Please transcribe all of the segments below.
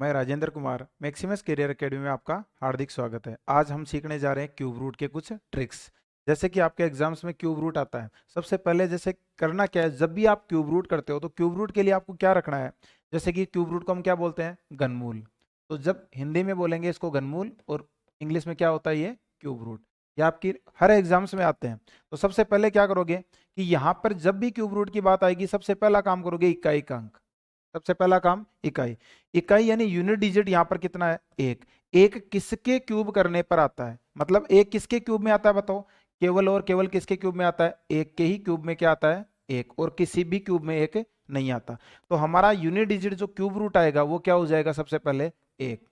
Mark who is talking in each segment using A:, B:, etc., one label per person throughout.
A: मैं Rajendra Kumar Maximus career academy में आपका हार्दिक स्वागत है। आज हम सीखने जा रहे हैं क्यूब रूट के कुछ ट्रिक्स। जैसे कि आपके एग्जाम्स में क्यूब रूट आता है, सबसे पहले जैसे करना क्या है, जब भी आप क्यूब रूट करते हो तो क्यूब रूट के लिए आपको क्या रखना है। जैसे कि क्यूब रूट को हम क्या बोलते हैं, घनमूल। तो जब हिंदी में बोलेंगे इसको घनमूल, और इंग्लिश में क्या होता है ये क्यूब रूट। ये आपकी हर एग्जाम्स में आते हैं। तो सबसे पहले क्या करोगे कि यहाँ पर जब भी क्यूब रूट की बात आएगी, सबसे पहला काम करोगे इकाई का अंक। सबसे पहला काम इकाई। इकाई यानी यूनिट डिजिट यहाँ पर कितना है, एक। एक किसके क्यूब करने पर आता है, मतलब एक किसके क्यूब में आता है बताओ। केवल और केवल किसके क्यूब में आता है, एक के ही क्यूब में क्या आता है, एक। और किसी भी क्यूब में एक नहीं आता। तो हमारा यूनिट डिजिट जो क्यूब रूट आएगा वो क्या हो जाएगा, सबसे पहले एक।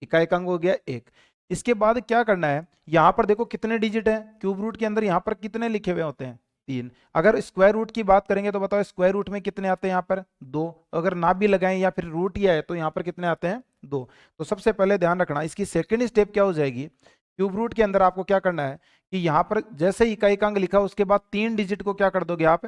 A: इकाई का अंक हो गया एक। इसके बाद क्या करना है, यहां पर देखो कितने डिजिट है क्यूब रूट के अंदर, यहां पर कितने लिखे हुए होते हैं, तीन। अगर स्क्वायर रूट की बात करेंगे तो बताओ स्क्वायर रूट में कितने आते हैं, यहाँ पर दो। अगर ना भी लगाएं या फिर रूट ही आए तो यहाँ पर कितने आते हैं, दो। तो सबसे पहले ध्यान रखना, इसकी सेकंड स्टेप क्या हो जाएगी, क्यूब रूट के अंदर आपको क्या करना है कि यहाँ पर जैसे इकाई का अंक लिखा उसके बाद तीन डिजिट को क्या कर दोगे आप,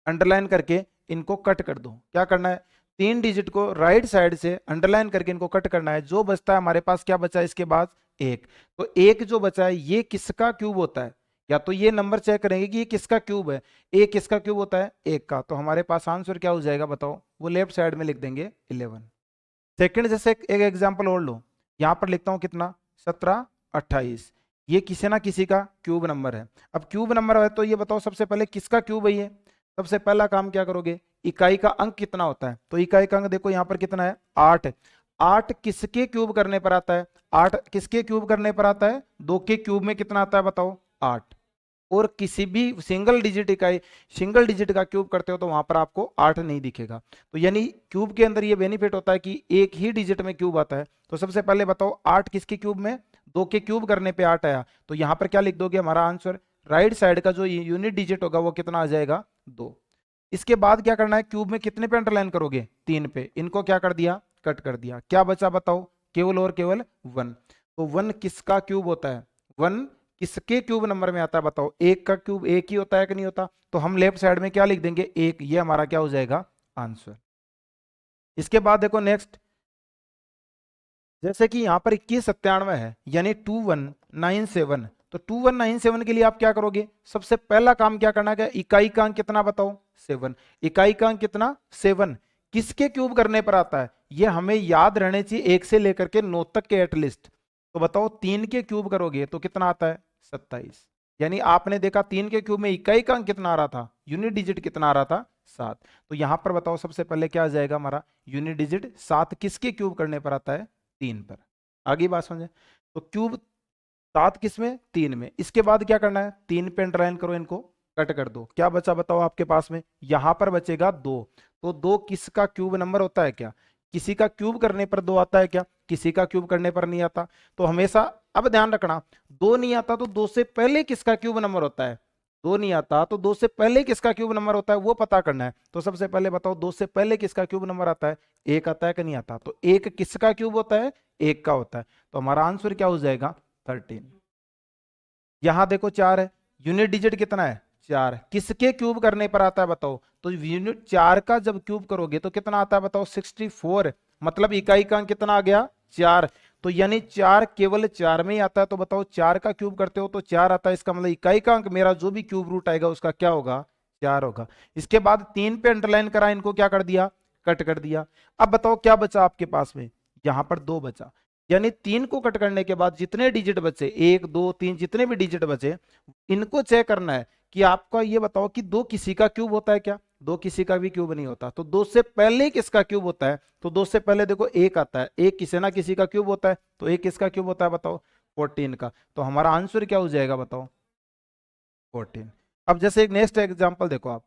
A: अंडरलाइन करके इनको कट कर दो। क्या करना है, तीन डिजिट को राइट साइड से अंडरलाइन करके इनको कट करना है। जो बचता है हमारे पास, क्या बचा है इसके बाद, एक। तो एक जो बचा है ये किसका क्यूब होता है, या तो ये नंबर चेक करेंगे कि ये किसका क्यूब है। एक किसका क्यूब होता है, एक का। तो हमारे पास आंसर क्या हो जाएगा बताओ, वो लेफ्ट साइड में लिख देंगे 11। सेकंड जैसे एक एग्जाम्पल और लो, यहां पर लिखता हूं कितना, 17 28। ये किसी ना किसी का क्यूब नंबर है। अब क्यूब नंबर है तो ये बताओ सबसे पहले किसका क्यूब है ये। सबसे पहला काम क्या करोगे, इकाई का अंक कितना होता है। तो इकाई का अंक देखो यहाँ पर कितना है, 8। 8 किसके क्यूब करने पर आता है, 8 किसके क्यूब करने पर आता है, दो के क्यूब में कितना आता है बताओ, 8। और किसी भी सिंगल डिजिट इकाई, सिंगल डिजिट का क्यूब करते हो तो वहां पर आपको 8 नहीं दिखेगा। तो यानी क्यूब के अंदर ये बेनिफिट होता है कि एक ही डिजिट में क्यूब आता है। तो सबसे पहले बताओ 8 किसके क्यूब में, दो के क्यूब करने पे 8 आया। तो यहां पर क्या लिख दोगे, हमारा आंसर राइट साइड का जो यूनिट डिजिट होगा वो कितना आ जाएगा, 2। इसके बाद क्या करना है, क्यूब में कितने पे अंडरलाइन करोगे, 3 पे। इनको क्या कर दिया, कट कर दिया। क्या बचा बताओ, केवल और केवल 1। तो 1 किसका क्यूब होता है, 1 किसके क्यूब नंबर में आता है बताओ, एक का क्यूब एक ही होता है कि नहीं होता। तो हम लेफ्ट साइड में क्या लिख देंगे, एक। ये हमारा क्या हो जाएगा, आंसर। इसके बाद देखो नेक्स्ट, जैसे कि यहां पर 2197 है यानी 2197। तो 2197 के लिए आप क्या करोगे, सबसे पहला काम क्या करना है, इकाई का अंक कितना बताओ, 7। इकाई का अंक कितना, 7। किसके क्यूब करने पर आता है, ये हमें याद रहने चाहिए, एक से लेकर के 9 तक के एटलीस्ट। तो बताओ 3 के क्यूब करोगे तो कितना आता है, 27। यानी आपने देखा 3 के क्यूब में इकाई का अंक कितना आ रहा था, यूनिट डिजिट कितना आ रहा था, 7। तो यहां पर बताओ सबसे पहले क्या आ जाएगा हमारा, यूनिट डिजिट 7 किसके क्यूब करने पर आता है, 3 पर। आगे बात समझे। तो क्यूब 7 किस में, 3 में। इसके बाद क्या करना है, 3 पे अंडरलाइन करो, इनको कट कर दो। क्या बचा बताओ आपके पास में, यहां पर बचेगा 2। तो 2 किसका क्यूब नंबर होता है क्या, किसी का क्यूब करने पर 2 आता है क्या, किसी का क्यूब करने पर नहीं आता। तो हमेशा अब ध्यान रखना, 2 नहीं आता तो 2 से पहले किसका क्यूब नंबर होता है, 2 नहीं आता तो 2 से पहले किसका क्यूब नंबर होता है वो पता करना है। तो सबसे पहले बताओ 2 से पहले किसका क्यूब नंबर आता है, एक आता है कि नहीं आता। तो एक किसका क्यूब होता है, एक का होता है। तो हमारा आंसर क्या हो जाएगा, 13। यहां देखो 4 है, यूनिट डिजिट कितना है, 4। किसके क्यूब करने पर आता है बताओ। तो यूनिट 4 का जब क्यूब करोगे तो कितना आता है बताओ, 64। मतलब इकाई का अंक कितना आ गया, 4। तो यानी 4 केवल 4 में ही आता है। तो बताओ 4 का क्यूब करते हो तो 4 आता है, इसका मतलब इकाई का अंक मेरा जो भी क्यूब रूट आएगा उसका क्या होगा, 4 होगा। इसके बाद 3 पे अंडरलाइन करा, इनको क्या कर दिया, कट कर दिया। अब बताओ क्या बचा आपके पास में, यहां पर 2 बचा। यानी 3 को कट करने के बाद जितने डिजिट बचे, 1 2 3 जितने भी डिजिट बचे, इनको चेक करना है कि आपका ये बताओ कि 2 किसी का क्यूब होता है क्या, 2 किसी का भी क्यूब नहीं होता। तो 2 से पहले किसका क्यूब होता है, तो 2 से पहले देखो 1 आता है, 1 किसी ना किसी का क्यूब होता है। तो 1 किसका क्यूब होता है बताओ, 14 का। तो हमारा आंसर क्या हो जाएगा बताओ, 14। अब जैसे एक नेक्स्ट एग्जाम्पल देखो आप,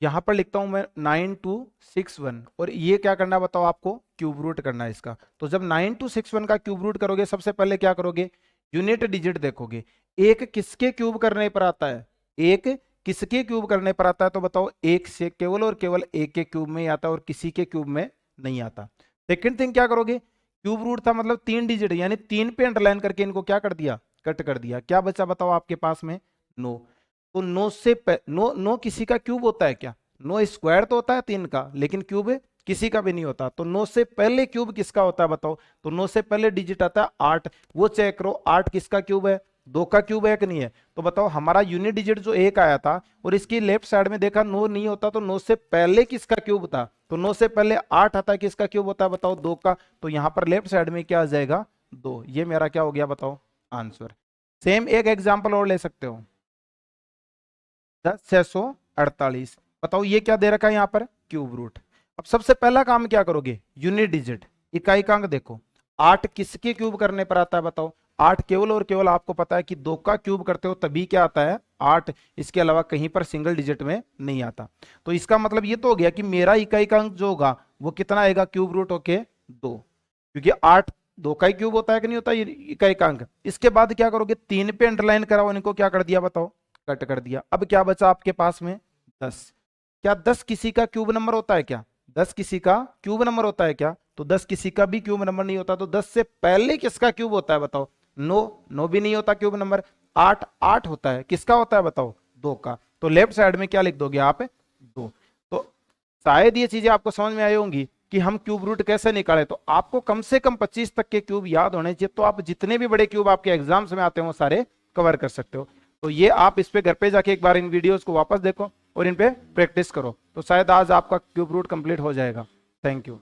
A: यहां पर लिखता हूं मैं 9261, और ये क्या करना है बताओ आपको, क्यूब रूट करना है इसका। तो जब 9261 का क्यूब रूट करोगे सबसे पहले क्या करोगे, यूनिट डिजिट देखोगे, एक किसके क्यूब करने पर आता है, एक किसके क्यूब करने पर आता है। तो बताओ एक से केवल और केवल एक के क्यूब में ही आता है और किसी के क्यूब में नहीं आता। सेकेंड थिंग क्या करोगे, क्यूब रूट था मतलब 3 डिजिट, यानी 3 पे अंडरलाइन करके इनको क्या कर दिया, कट कर दिया। क्या बचा बताओ आपके पास में, 9। तो 9 किसी का क्यूब होता है क्या, 9 स्क्वायर तो होता है 3 का, लेकिन क्यूब किसी का भी नहीं होता। तो 9 से पहले क्यूब किसका होता है बताओ? तो 9 से पहले डिजिट आता है 8। वो चेक करो 8 किसका क्यूब है? 2 का क्यूब है कि नहीं है? तो बताओ हमारा यूनिट डिजिट जो 1 आया था और इसकी लेफ्ट साइड में देखा 9 नहीं होता, तो 9 से पहले किसका क्यूब था? तो 9 से पहले 8 आता है, किसका क्यूब होता है बताओ? 2 का। तो यहां पर लेफ्ट साइड में क्या आ जाएगा? 2। ये मेरा क्या हो गया बताओ? आंसर। सेम एक एग्जाम्पल और ले सकते हो, 10,648। बताओ ये क्या दे रखा है यहाँ पर? Cube root. अब सबसे पहला काम क्या करोगे? यूनिट डिजिट इकाई अंक देखो, 8 किसके क्यूब करने पर आता है बताओ? 8 केवल और केवल आपको पता है कि 2 का क्यूब करते हो तभी क्या आता है? 8। इसके अलावा कहीं पर सिंगल डिजिट में नहीं आता। तो इसका मतलब ये तो हो गया कि मेरा इकाई का अंक जो होगा वो कितना आएगा? क्यूब रूट होके 2, क्योंकि 8 2 का ही क्यूब होता है कि नहीं होता इकाई का अंक। इसके बाद क्या करोगे? 3 पे अंडरलाइन कराओ, इनको क्या कर दिया बताओ? कट कर दिया। अब क्या बचा आपके पास में? 10। क्या 10 किसी का क्यूब नंबर होता है क्या? 10 किसी का क्यूब नंबर होता है क्या? तो 10 किसी का भी क्यूब नंबर नहीं होता। तो 10 से पहले किसका क्यूब होता है बताओ? 9। 9 भी नहीं होता क्यूब नंबर। 8 8 होता है, किसका होता है बताओ? 2 का। तो लेफ्ट साइड में क्या लिख दोगे आप? 2। तो शायद ये चीजें आपको समझ में आई होंगी कि हम क्यूब रूट कैसे निकालें। तो आपको कम से कम 25 तक के क्यूब याद होने चाहिए, तो आप जितने भी बड़े क्यूब आपके एग्जाम्स में आते हो सारे कवर कर सकते हो। तो ये आप इस पे घर पे जाके एक बार इन वीडियोस को वापस देखो और इन पे प्रैक्टिस करो, तो शायद आज आपका क्यूब रूट कंप्लीट हो जाएगा। Thank you.